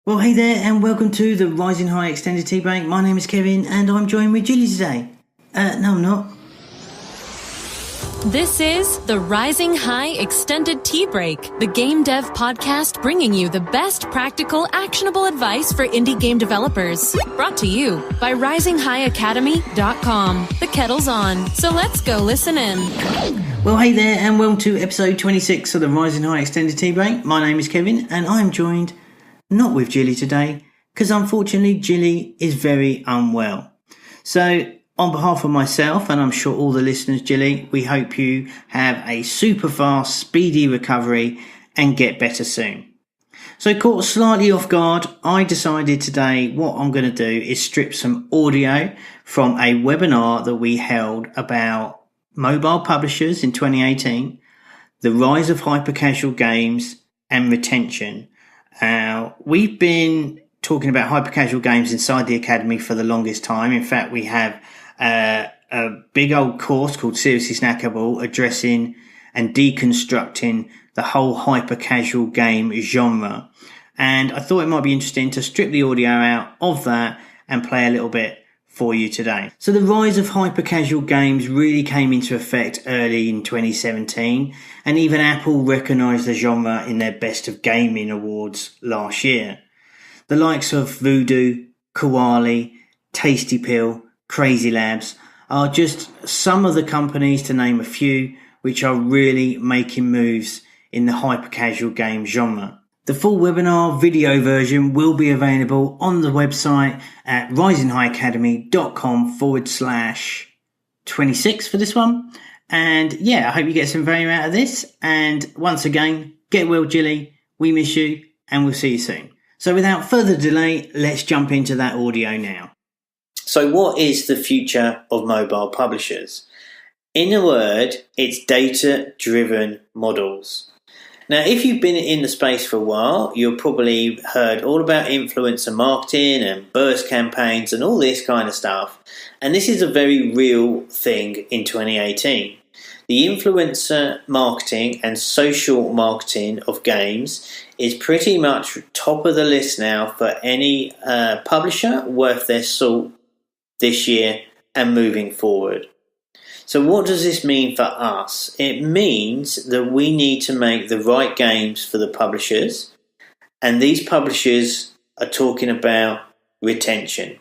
Well, hey there, and welcome to the Rising High Extended Tea Break. My name is Kevin, and I'm joined with Julie today. No, I'm not. This is the Rising High Extended Tea Break, the game dev podcast bringing you the best practical, actionable advice for indie game developers. Brought to you by RisingHighAcademy.com. The kettle's on, so let's go listen in. Well, hey there, and welcome to episode 26 of the Rising High Extended Tea Break. My name is Kevin, and I'm joined not with Julie today, because unfortunately Julie is very unwell. So, on behalf of myself, and I'm sure all the listeners, Julie, we hope you have a super fast, speedy recovery and get better soon. So, caught slightly off guard, I decided today what I'm going to do is strip some audio from a webinar that we held about mobile publishers in 2018, the rise of hyper-casual games and retention. We've been talking about hyper-casual games inside the Academy for the longest time. In fact, we have a big old course called Seriously Snackable addressing and deconstructing the whole hyper-casual game genre. And I thought it might be interesting to strip the audio out of that and play a little bit for you today. So the rise of hyper-casual games really came into effect early in 2017, and even Apple recognised the genre in their Best of Gaming awards last year. The likes of Voodoo, Koali, Tasty Pill, Crazy Labs are just some of the companies, to name a few, which are really making moves in the hyper-casual game genre. The full webinar video version will be available on the website at RisingHighAcademy.com/26 for this one. And yeah, I hope you get some value out of this. And once again, get well, Jilly. We miss you, and we'll see you soon. So without further delay, let's jump into that audio now. So what is the future of mobile publishers? In a word, it's data-driven models. Now, if you've been in the space for a while, you've probably heard all about influencer marketing and burst campaigns and all this kind of stuff. And this is a very real thing in 2018. The influencer marketing and social marketing of games is pretty much top of the list now for any publisher worth their salt this year and moving forward. So what does this mean for us? It means that we need to make the right games for the publishers, and these publishers are talking about retention.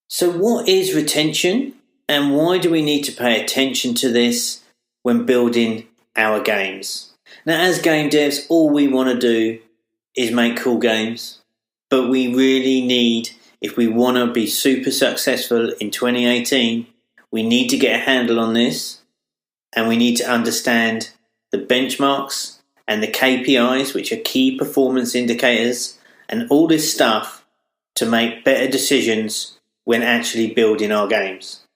So what is retention, and why do we need to pay attention to this when building our games? Now, as game devs, all we want to do is make cool games, but we really need, if we want to be super successful in 2018, we need to get a handle on this, and we need to understand the benchmarks and the KPIs, which are key performance indicators, and all this stuff to make better decisions when actually building our games.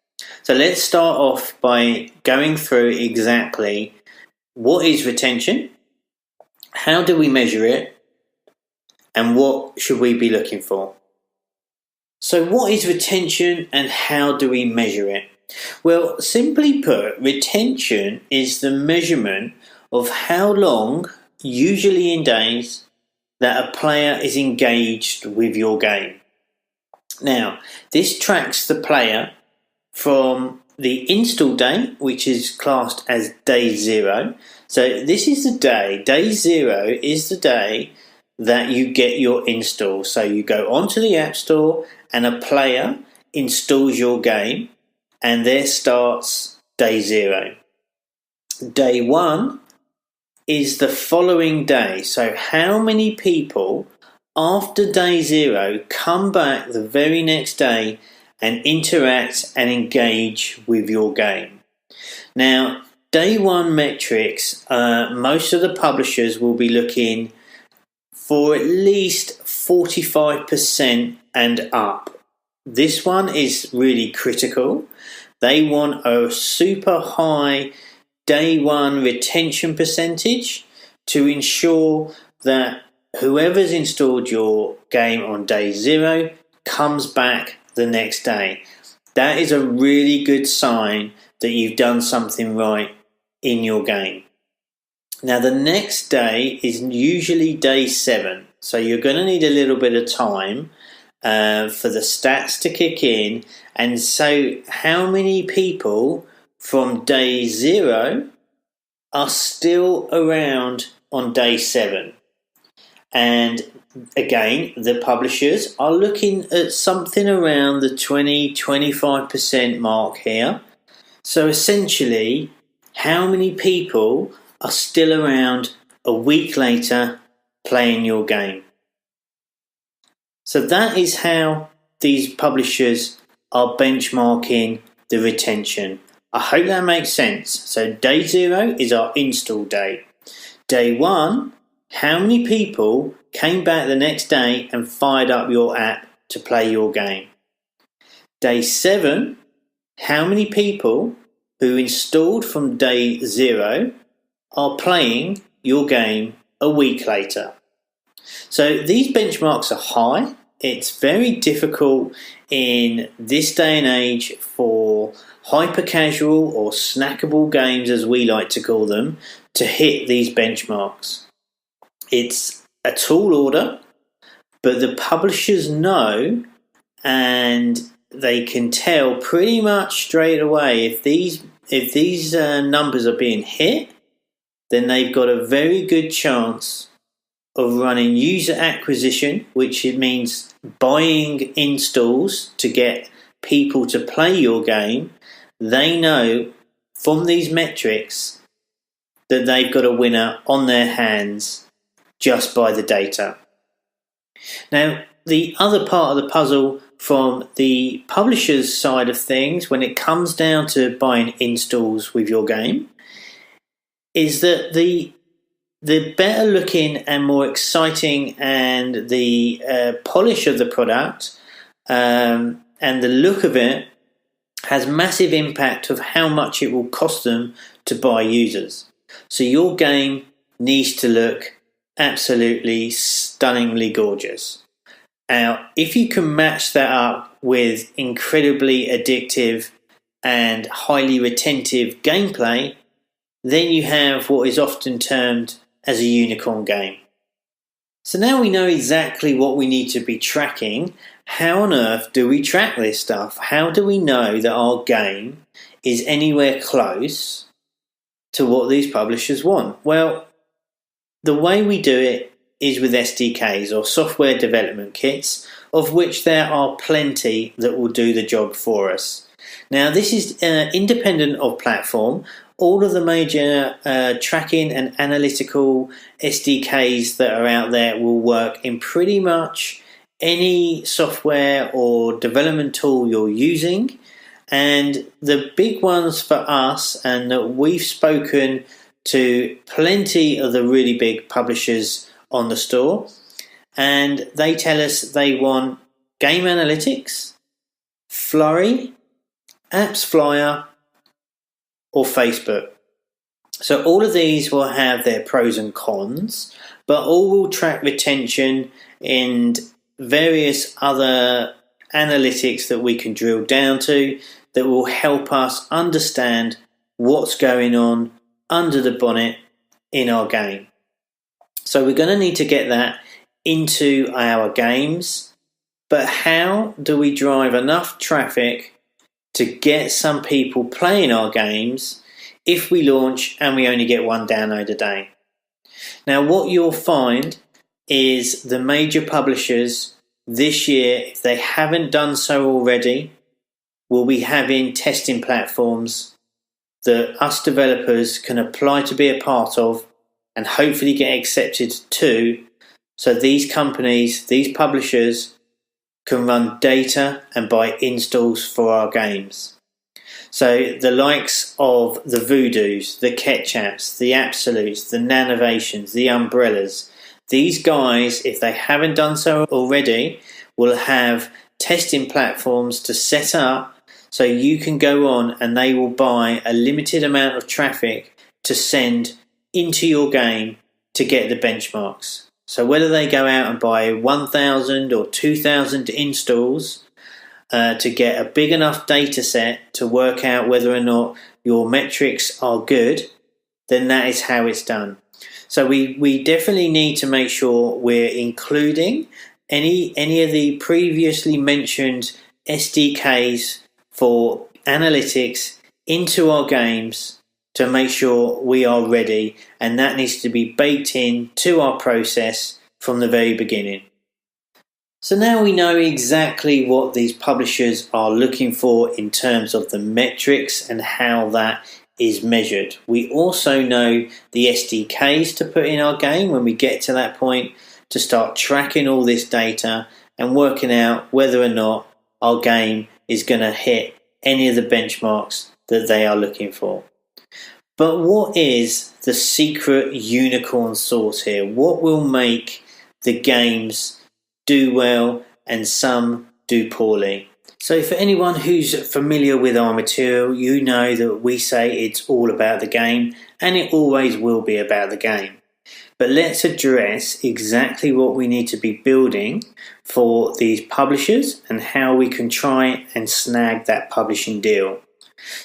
So let's start off by going through exactly what is retention, how do we measure it, and what should we be looking for. So what is retention and how do we measure it? Well, simply put, retention is the measurement of how long, usually in days, that a player is engaged with your game. Now, this tracks the player from the install date, which is classed as day 0. So this is the day. Day 0 is the day that you get your install. So you go onto the App Store and a player installs your game, and there starts day 0. Day 1 is the following day. So how many people after day 0 come back the very next day and interact and engage with your game? Now, day 1 metrics, most of the publishers will be looking for at least 45% and up. This one is really critical. They want a super high day 1 retention percentage to ensure that whoever's installed your game on day 0 comes back the next day. That is a really good sign that you've done something right in your game. Now, the next day is usually day 7. So you're going to need a little bit of time for the stats to kick in. And so how many people from day 0 are still around on day 7? And again, the publishers are looking at something around the 20-25% mark here. So essentially, how many people are still around a week later playing your game? So that is how these publishers are benchmarking the retention. I hope that makes sense. So day 0 is our install date. Day 1, how many people came back the next day and fired up your app to play your game? Day 7, how many people who installed from day 0 are playing your game a week later? So these benchmarks are high. It's very difficult in this day and age for hyper casual or snackable games, as we like to call them, to hit these benchmarks. It's a tall order, but the publishers know, and they can tell pretty much straight away if these numbers are being hit, then they've got a very good chance of running user acquisition, which it means buying installs to get people to play your game. They know from these metrics that they've got a winner on their hands just by the data. Now, the other part of the puzzle from the publisher's side of things, when it comes down to buying installs with your game, is that the better looking and more exciting and the polish of the product and the look of it has massive impact of how much it will cost them to buy users. So your game needs to look absolutely stunningly gorgeous. Now, if you can match that up with incredibly addictive and highly retentive gameplay, then you have what is often termed as a unicorn game. So now we know exactly what we need to be tracking. How on earth do we track this stuff? How do we know that our game is anywhere close to what these publishers want? Well, the way we do it is with SDKs, or software development kits, of which there are plenty that will do the job for us. Now, this is independent of platform. All of the major tracking and analytical SDKs that are out there will work in pretty much any software or development tool you're using. And the big ones for us, and that we've spoken to plenty of the really big publishers on the store, and they tell us they want Game Analytics, Flurry, Apps Flyer, or Facebook. So all of these will have their pros and cons, but all will track retention and various other analytics that we can drill down to that will help us understand what's going on under the bonnet in our game. So we're going to need to get that into our games, but how do we drive enough traffic to get some people playing our games if we launch and we only get one download a day? Now, what you'll find is the major publishers this year, if they haven't done so already, will be having testing platforms that us developers can apply to be a part of and hopefully get accepted to, so these companies, these publishers, can run data and buy installs for our games. So the likes of the Voodoos, the Ketchaps, the Absolutes, the Nanovations, the Umbrellas, these guys, if they haven't done so already, will have testing platforms to set up so you can go on and they will buy a limited amount of traffic to send into your game to get the benchmarks. So whether they go out and buy 1,000 or 2,000 installs to get a big enough data set to work out whether or not your metrics are good, then that is how it's done. So we definitely need to make sure we're including any of the previously mentioned SDKs for analytics into our games to make sure we are ready, and that needs to be baked in to our process from the very beginning. So now we know exactly what these publishers are looking for in terms of the metrics and how that is measured. We also know the SDKs to put in our game when we get to that point to start tracking all this data and working out whether or not our game is going to hit any of the benchmarks that they are looking for. But what is the secret unicorn sauce here? What will make the games do well and some do poorly? So for anyone who's familiar with our material, you know that we say it's all about the game, and it always will be about the game. But let's address exactly what we need to be building for these publishers and how we can try and snag that publishing deal.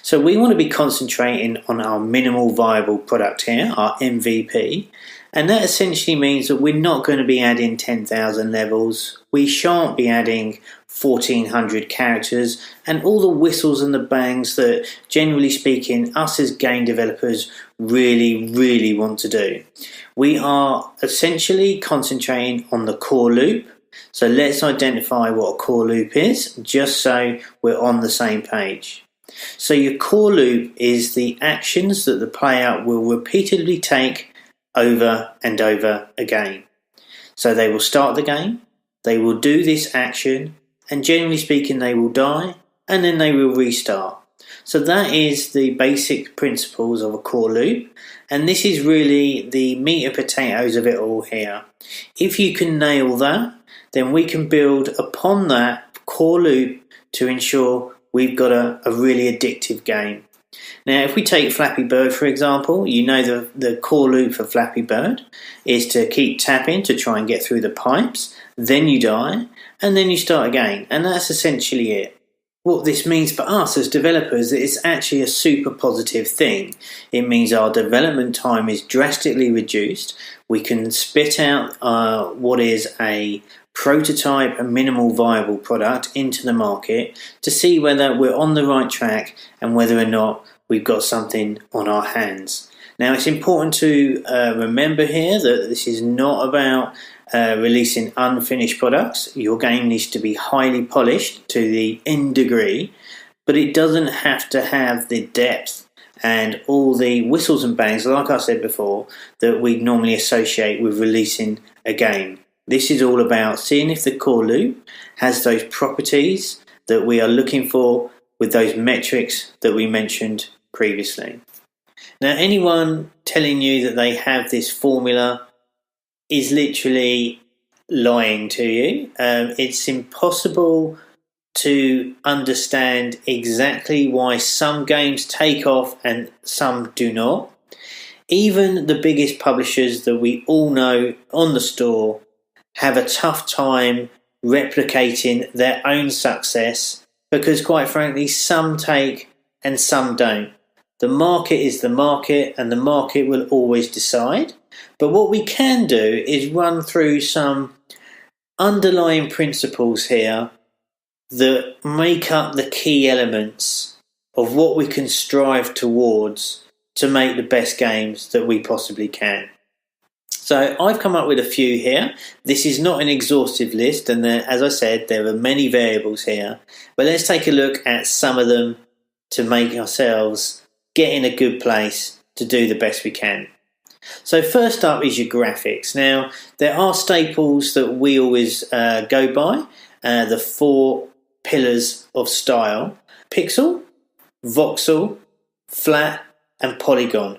So we want to be concentrating on our minimal viable product here, our MVP, and that essentially means that we're not going to be adding 10,000 levels, we shan't be adding 1,400 characters, and all the whistles and the bangs that, generally speaking, us as game developers really want to do. We are essentially concentrating on the core loop. So let's identify what a core loop is, just so we're on the same page. So your core loop is the actions that the player will repeatedly take over and over again. So they will start the game, they will do this action, and generally speaking they will die, and then they will restart. So that is the basic principles of a core loop, and this is really the meat and potatoes of it all here. If you can nail that, then we can build upon that core loop to ensure we've got a really addictive game. Now, if we take Flappy Bird, for example, you know the core loop for Flappy Bird is to keep tapping to try and get through the pipes, then you die, and then you start again. And that's essentially it. What this means for us as developers is it's actually a super positive thing. It means our development time is drastically reduced. We can spit out what is a prototype, a minimal viable product into the market to see whether we're on the right track and whether or not we've got something on our hands. Now, it's important to remember here that this is not about releasing unfinished products. Your game needs to be highly polished to the nth degree, but it doesn't have to have the depth and all the whistles and bangs, like I said before, that we normally associate with releasing a game. This is all about seeing if the core loop has those properties that we are looking for with those metrics that we mentioned previously. Now, anyone telling you that they have this formula is literally lying to you. It's impossible to understand exactly why some games take off and some do not. Even the biggest publishers that we all know on the store have a tough time replicating their own success because, quite frankly, some take and some don't. The market is the market, and the market will always decide. But what we can do is run through some underlying principles here that make up the key elements of what we can strive towards to make the best games that we possibly can. So I've come up with a few here. This is not an exhaustive list, and as I said, there are many variables here. But let's take a look at some of them to make ourselves get in a good place to do the best we can. So first up is your graphics. Now, there are staples that we always go by, the 4 pillars of style: pixel, voxel, flat, and polygon.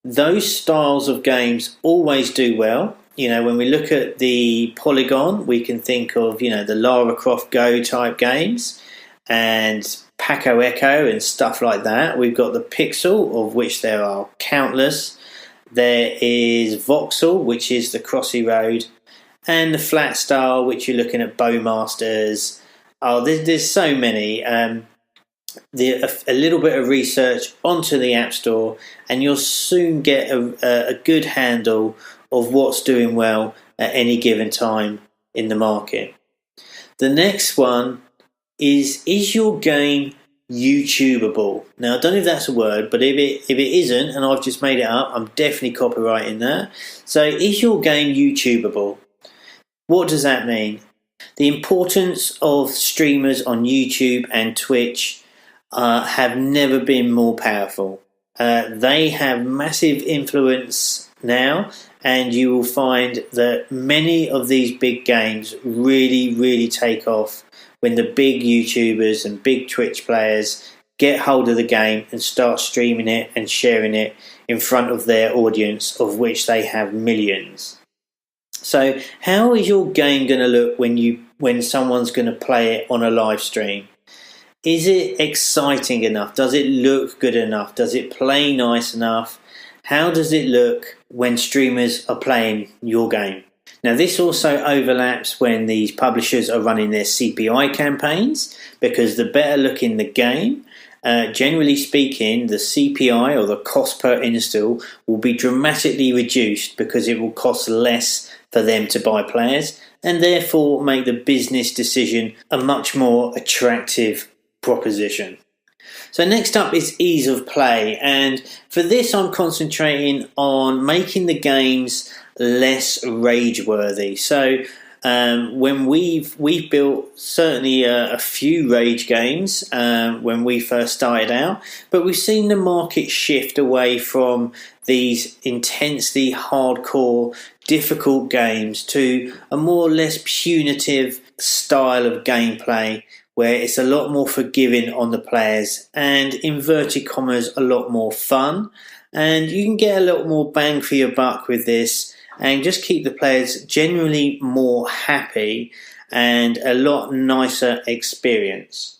Those styles of games always do well. You know, when we look at the polygon, we can think of, the Lara Croft Go type games and Paco Echo and stuff like that. We've got the pixel, of which there are countless. There is voxel, which is the Crossy Road, and the flat style, which you're looking at Bowmasters. Oh, there's so many. a little bit of research onto the App Store, and you'll soon get a good handle of what's doing well at any given time in the market. The next one is your game YouTubeable? Now, I don't know if that's a word, but if it isn't, and I've just made it up, I'm definitely copywriting that. So, is your game YouTubeable? What does that mean? The importance of streamers on YouTube and Twitch have never been more powerful. They have massive influence now, and you will find that many of these big games really, really take off when the big YouTubers and big Twitch players get hold of the game and start streaming it and sharing it in front of their audience, of which they have millions. So how is your game going to look when someone's going to play it on a live stream? Is it exciting enough? Does it look good enough? Does it play nice enough? How does it look when streamers are playing your game? Now, this also overlaps when these publishers are running their CPI campaigns, because the better looking the game, generally speaking, the CPI, or the cost per install, will be dramatically reduced because it will cost less for them to buy players, and therefore make the business decision a much more attractive proposition. So next up is ease of play, and for this I'm concentrating on making the games less rage worthy. So when we've built certainly a few rage games when we first started out, but we've seen the market shift away from these intensely hardcore, difficult games to a more or less punitive style of gameplay, where it's a lot more forgiving on the players and, inverted commas, a lot more fun. And you can get a lot more bang for your buck with this and just keep the players generally more happy and a lot nicer experience.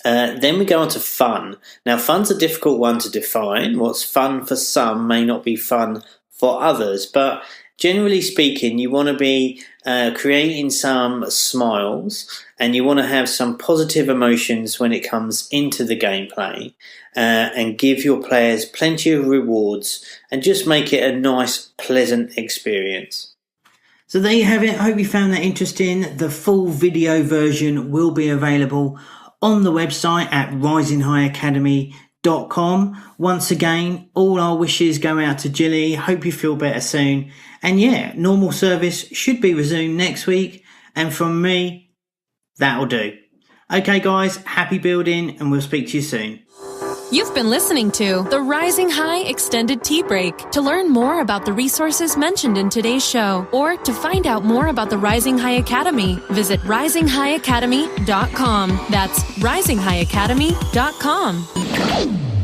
Then we go on to fun. Now, fun's a difficult one to define. What's fun for some may not be fun for others, but generally speaking, you want to be creating some smiles, and you want to have some positive emotions when it comes into the gameplay, and give your players plenty of rewards and just make it a nice, pleasant experience. So there you have it. I hope you found that interesting. The full video version will be available on the website at RisingHighAcademy.com. Once again, all our wishes go out to Jilly. Hope you feel better soon. And yeah, normal service should be resumed next week. And from me, that'll do. Okay, guys, happy building, and we'll speak to you soon. You've been listening to the Rising High Extended Tea Break. To learn more about the resources mentioned in today's show, or to find out more about the Rising High Academy, visit RisingHighAcademy.com. That's RisingHighAcademy.com.